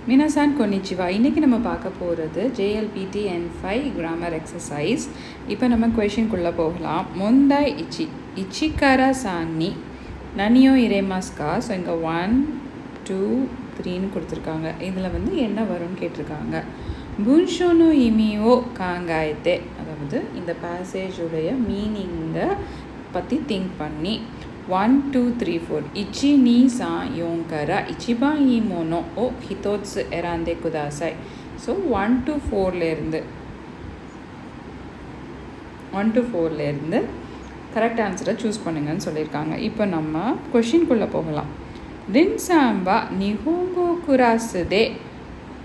Minasan konnichiwa. இன்னைக்கு நம்ம பார்க்க போறது JLPT N5 grammar exercise. இப்போ நம்ம question குள்ள போகலாம். Mondai ichi. Ichikara san ni naniyo iremasu ka? So இங்க 1 2 3 னு கொடுத்திருக்காங்க. இதுல வந்து என்ன வரும்னு கேட்டிருக்காங்க. Bunsho no imi o kangaete. அதாவது இந்த passage உடைய meaning பத்தி think பண்ணி 1 2 3 4 1 2 3 4から一番いいものを一つ選んでください。So 1 to 4 ல இருந்து 1 to 4 ல இருந்து கரெக்ட் ஆன்சரை சூஸ் பண்ணுங்கன்னு சொல்லியிருக்காங்க. இப்போ நம்ம கொஷின் குள்ள போகலாம். Rin san wa nihongo kurasu de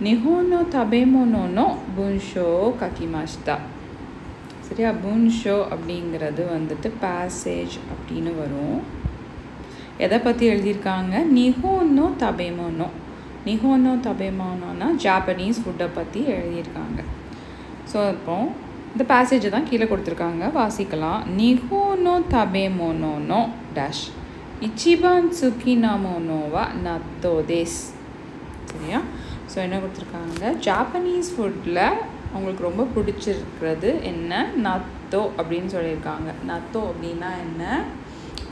nihon no tabemono no bunsho o kakimashita. சரியா, புன்ஷோ அப்படிங்கிறது வந்துட்டு பேசேஜ் அப்படின்னு வரும். எதை பற்றி எழுதியிருக்காங்க? நிஹோனோ தபேமோனோ. நிஹோனோ தபேமோனோனா ஜாப்பனீஸ் ஃபுட்டை பற்றி எழுதியிருக்காங்க. ஸோ இப்போ இந்த பேசேஜை தான் கீழே கொடுத்துருக்காங்க, வாசிக்கலாம். நிஹோனோ தபேமோனோனோ டேஷ் இச்சிபான் சுக்கினாமோனோவா நத்தோ தேஸ். சரியா, ஸோ என்ன கொடுத்துருக்காங்க? ஜாப்பனீஸ் ஃபுட்டில் அவங்களுக்கு ரொம்ப பிடிச்சிருக்கிறது என்ன? நத்தோ அப்படின்னு சொல்லியிருக்காங்க. நத்தோ அப்படின்னா என்ன?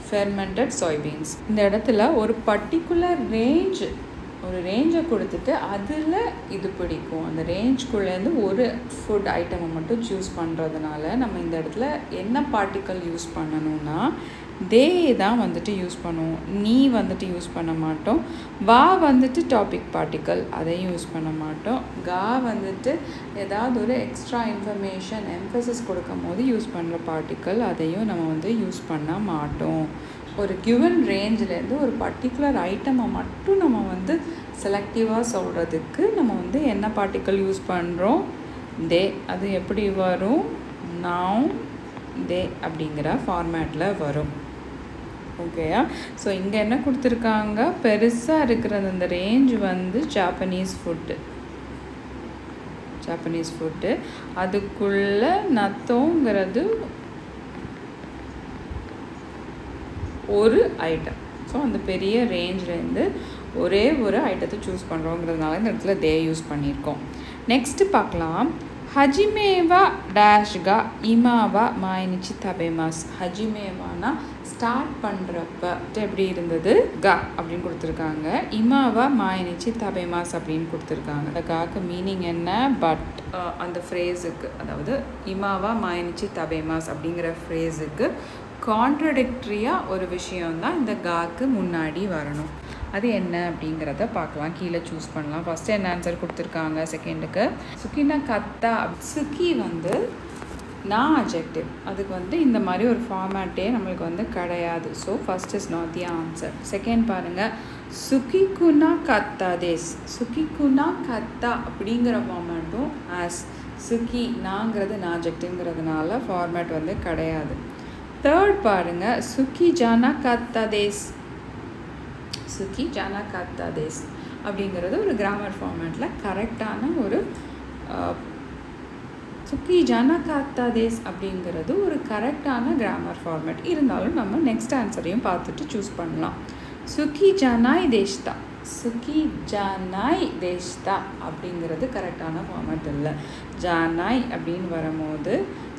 ஃபெர்மெண்டட் சோய்பீன்ஸ். இந்த இடத்துல ஒரு பர்டிகுலர் ரேஞ்சை கொடுத்துட்டு அதில் இது பிடிக்கும், அந்த ரேஞ்ச்குள்ளேருந்து ஒரு ஃபுட் ஐட்டமை மட்டும் சூஸ் பண்ணுறதுனால நம்ம இந்த இடத்துல என்ன பார்ட்டிக்கல் யூஸ் பண்ணணும்னா தே தான் வந்துட்டு யூஸ் பண்ணுவோம். நீ வந்துட்டு யூஸ் பண்ண மாட்டோம். வா வந்துட்டு டாபிக் பார்ட்டிக்கல், அதையும் யூஸ் பண்ண மாட்டோம். கா வந்துட்டு ஏதாவது ஒரு எக்ஸ்ட்ரா இன்ஃபர்மேஷன் எம்ஃபசிஸ் கொடுக்கும் போது யூஸ் பண்ணுற பார்ட்டிக்கல், அதையும் நம்ம வந்து யூஸ் பண்ண மாட்டோம். ஒரு கிவன் ரேஞ்சிலேருந்து ஒரு பர்டிகுலர் ஐட்டமை மட்டும் நம்ம வந்து செலக்டிவாக சொல்கிறதுக்கு நம்ம வந்து என்ன பார்ட்டிக்கல் யூஸ் பண்ணுறோம்? தே. அது எப்படி வரும்? நவுன் தே அப்படிங்கிற ஃபார்மேட்டில் வரும். ஓகேயா? ஸோ இங்கே என்ன கொடுத்துருக்காங்க? பெருசாக இருக்கிறது அந்த ரேஞ்ச் வந்து ஜாப்பனீஸ் ஃபுட்டு. அதுக்குள்ள நத்தோங்கிறது ஒரு ஐட்டம். ஸோ அந்த பெரிய ரேஞ்ச்லேருந்து ஒரே ஒரு ஐட்டத்தை சூஸ் பண்ணுறோங்கிறதுனால இந்த இடத்துல தே யூஸ் பண்ணியிருக்கோம். நெக்ஸ்ட்டு பார்க்கலாம். ஹஜிமேவா டேஷ்கா இமாவா மாயனிச்சி தபேமாஸ். ஹஜிமேவானா ஸ்டார்ட் பண்ணுறப்ப எப்படி இருந்தது? கா அப்படின்னு கொடுத்துருக்காங்க. இமாவா மாயனிச்சி தபேமாஸ் அப்படின்னு கொடுத்துருக்காங்க. அந்த காக்கு மீனிங் என்ன? பட் அந்த ஃப்ரேஸுக்கு, அதாவது இமாவா மாயனிச்சி தபேமாஸ் அப்படிங்கிற ஃப்ரேஸுக்கு கான்ட்ரடிக்டரியாக ஒரு விஷயம்தான் இந்த காக்கு முன்னாடி வரணும். அது என்ன அப்படிங்கிறத பார்க்கலாம். கீழே சூஸ் பண்ணலாம். ஃபஸ்ட்டு என்ன ஆன்சர் கொடுத்துருக்காங்க? செகண்டுக்கு சுக்கினா கத்தா. சுக்கி வந்து நான் அட்ஜெக்டிவ், அதுக்கு வந்து இந்த மாதிரி ஒரு ஃபார்மேட்டே நம்மளுக்கு வந்து கிடையாது. So first is not the answer. Second பாருங்கள், சுக்கிகுனா கத்தா தேஸ். சுக்கிகுனா கத்தா அப்படிங்கிற ஃபார்மேட்டும் ஆஸ் சுக்கி நாங்கிறது நான் அட்ஜெக்டிவ்ங்கிறதுனால ஃபார்மேட் வந்து கிடையாது. தேர்ட் பாருங்கள், சுக்கி ஜானா கத்தா தேஸ். சுக்கி ஜானா கத்தா தேஸ் அப்படிங்கிறது ஒரு கிராமர் ஃபார்மேட்டில் கரெக்டான ஒரு சுக்கி ஜானா கத்தா தேஸ் அப்படிங்கிறது ஒரு கரெக்டான கிராமர் ஃபார்மேட். இருந்தாலும் நம்ம நெக்ஸ்ட் ஆன்சரையும் பார்த்துட்டு சூஸ் பண்ணலாம். சுக்கி ஜானாய் தேஷ்தா. சுக்கி ஜானாய் தேஷ்தா அப்படிங்கிறது கரெக்டான ஃபார்மேட் இல்லை. ஜானாய் அப்படின்னு வரும்போது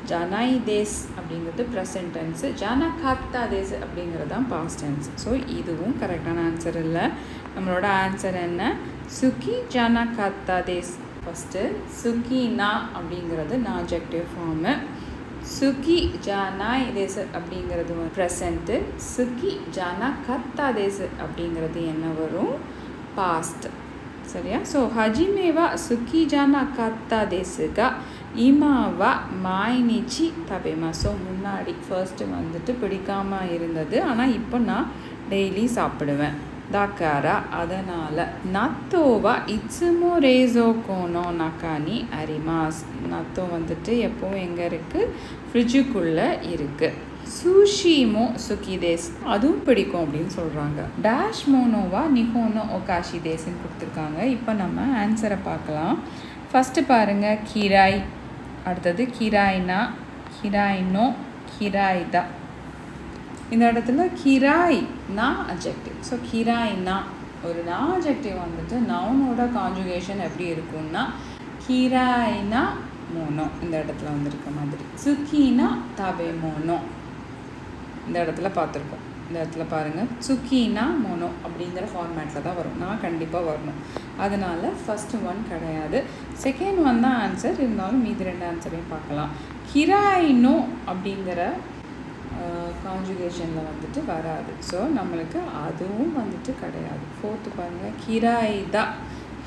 ஜானாய் தேஸ் அப்படிங்கிறது ப்ரெசன்ட் டென்ஸு, ஜானா காத்தா தேஸ் அப்படிங்கிறது தான் பாஸ்ட் டென்ஸ். ஸோ இதுவும் கரெக்டான ஆன்சர் இல்லை. நம்மளோட ஆன்சர் என்ன? சுக்கி ஜானா காத்தா தேஸ். ஃபஸ்ட்டு சுக்கினா அப்படிங்கிறது நான் அட்ஜெக்டிவ் ஃபார்மு. சுக்கி ஜானாய் தேஸ் அப்படிங்கிறது ப்ரெசண்ட்டு. சுக்கி ஜானா காத்தா தேஸ் அப்படிங்கிறது என்ன வரும்? பாஸ்ட். சரியா? ஸோ ஹஜிமேவா சுக்கி ஜானா காத்தா தேஸுகா இமாவா மாய்னிச்சி தபேமா. ஸோ முன்னாடி ஃபர்ஸ்ட்டு வந்துட்டு பிடிக்காமல் இருந்தது, ஆனால் இப்போ நான் டெய்லி சாப்பிடுவேன். தாக்காரா அதனால். நத்தோவா இட்சுமோ ரேசோ கோனோ நக்கானி அரிமாஸ். நத்தோ வந்துட்டு எப்போவும் எங்கே இருக்குது? ஃப்ரிட்ஜுக்குள்ளே இருக்குது. சூஷிமோ சுக்கி தேஸ், அதுவும் பிடிக்கும் அப்படின்னு சொல்கிறாங்க. டேஷ் மோனோவா நிஹோனோ ஒகாஷி தேஸ்ன்னு கொடுத்துருக்காங்க. இப்போ நம்ம ஆன்சரை பார்க்கலாம். ஃபஸ்ட்டு பாருங்கள், கிராய். அடுத்தது கிராய்னா, கிராய்னோ, கிராய்தா. இந்த இடத்துல கிராய்னா அட்ஜெக்டிவ். ஸோ கிராய்னா ஒரு adjective வந்துட்டு நவுனோட கான்ஜுகேஷன் எப்படி இருக்கும்னா கிராய்னா மோனோ இந்த இடத்துல வந்திருக்க மாதிரி, சுக்கினா தபெமோனோ இந்த இடத்துல பார்த்துருக்கோம். இந்த இடத்துல பாருங்கள், சுக்கினா மோனோ அப்படிங்கிற ஃபார்மேட்டில் தான் வரும். நான் கண்டிப்பாக வரணும், அதனால் ஃபஸ்ட்டு ஒன் கிடையாது. செகண்ட் ஒன் தான் ஆன்சர். இருந்தாலும் மீதி 2 ஆன்சரையும் பார்க்கலாம். கிராயினோ அப்படிங்கிற கான்ஜுகேஷனில் வந்துட்டு வராது. ஸோ நம்மளுக்கு அதுவும் வந்துட்டு கிடையாது. ஃபோர்த்து பாருங்கள், கிராய்தா.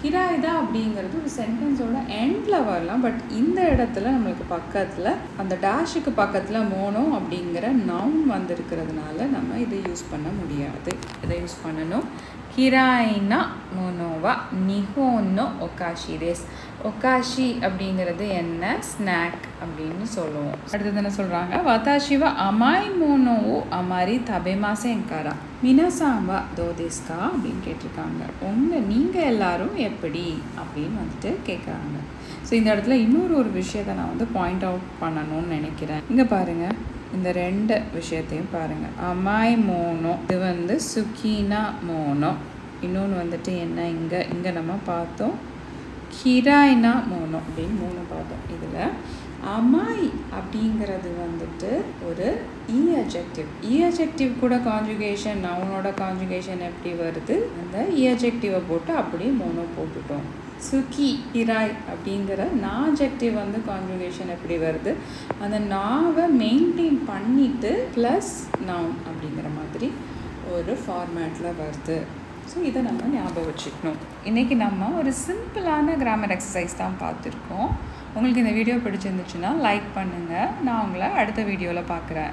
கிராய்தா அப்படிங்கிறது ஒரு சென்டென்ஸோட எண்டில் வரலாம். பட் இந்த இடத்துல நம்மளுக்கு பக்கத்தில் அந்த டேஷுக்கு பக்கத்தில் மோனோ அப்படிங்கிற நவுன் வந்திருக்கிறதுனால நம்ம இதை யூஸ் பண்ண முடியாது. இதை யூஸ் பண்ணணும். கிராய்னா மோனோவா நிஹோன்னோ ஒகாஷி டேஸ். ஒகாஷி அப்படிங்கிறது என்ன, ஸ்நாக் அப்படின்னு சொல்லுவோம். அடுத்தது என்ன சொல்கிறாங்க, வதாஷிவா அமாய் மோனோவோ அமாரி தபேமாசேங்காரா மினசாம்பா தோதேஸ்கா அப்படின்னு கேட்டிருக்காங்க. நீங்கள் எல்லாரும் எப்படி அப்படின்னு வந்துட்டு கேட்குறாங்க. ஸோ இந்த இடத்துல இன்னொரு விஷயத்தை நான் வந்து பாயிண்ட் அவுட் பண்ணணும்னு நினைக்கிறேன். இங்கே பாருங்கள், இந்த 2 விஷயத்தையும் பாருங்கள். அமாய் மோனோ இது வந்து சுக்கினா மோனோ, இன்னொன்று வந்துட்டு என்ன, இங்கே நம்ம பார்த்தோம் கிராய்னா மோனோ அப்படின்னு 3 பார்த்தோம். இதில் அமாய் அப்படிங்கிறது வந்துட்டு ஒரு இஎஜெக்டிவ் கூட கான்ஜுகேஷன், நவுனோட கான்ஜுகேஷன் எப்படி வருது, அந்த இஎஜெக்டிவை போட்டு அப்படியே மோனோ போட்டுட்டோம். சுக்கி கிராய் அப்படிங்கிற நாஜெக்டிவ் வந்து கான்ஜுகேஷன் எப்படி வருது, அந்த நாவை மெயின்டைன் பண்ணிவிட்டு ப்ளஸ் நவுன் அப்படிங்கிற மாதிரி ஒரு ஃபார்மேட்டில் வருது. ஸோ இதை நம்ம ஞாபகம் வச்சுக்கணும். இன்றைக்கி நம்ம ஒரு சிம்பிளான கிராமர் எக்ஸசைஸ் தான் பார்த்துருக்கோம். உங்களுக்கு இந்த வீடியோ பிடிச்சிருந்துச்சுன்னா லைக் பண்ணுங்கள். நான் உங்களை அடுத்த வீடியோவில் பார்க்குறேன்.